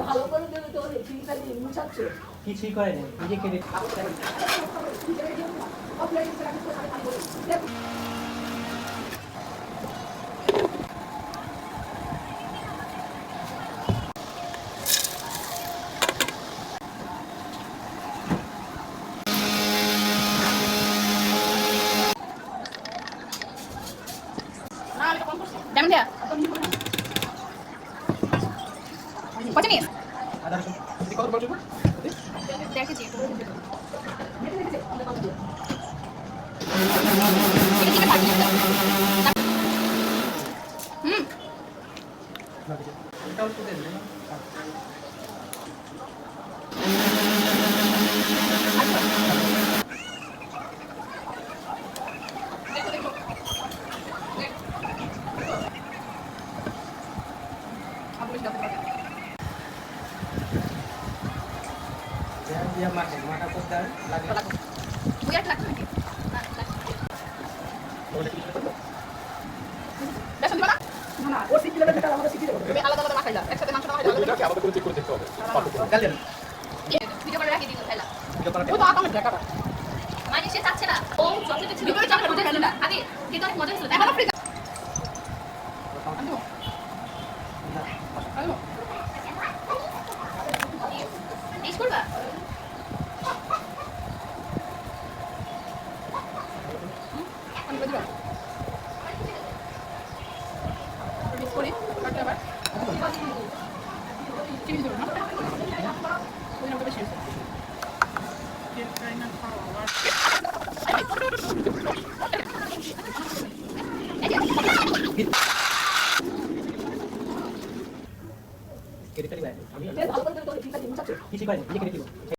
ভালো করে দেবে তো ঠিকঠাক মুছাচ্ছে কিছুই করে না নিজে কেটে যেমন দেয়া কত নিস আদা রসুন কত বলছো দেখেছি হুম এটাও তো দেন dia makan maka pedang lagi buat lagi বেসন দিবা না না ও সিটি লেভেল এটা আমাদের সিটি লেভেল তুমি আলাদা আলাদা মাখাইলা একসাথে মাংস মাখাইলা এটাকে আমাদের করে চেক করে দেখতে হবে গালেন ভিডিও করে রাখি দিও খাইলা ভিডিও করা ও তো আকামে দেখাটা মানে সে চাচ্ছে না ও চকলেট ছিল ভিডিও চকলেট মজা ছিল না আদি কিন্তু অনেক মজা ছিল এখন ফ্রি আলো এই করবা আমি বলি মিস করি কাটতে আবার চিনি দেবো না ওই নামটা বেশি কেটে ফেলি ভাই আমি ভালো করে দেবে তো ঠিকঠাক মুছাচ্ছে কিছু করে নিজে কেটে দিব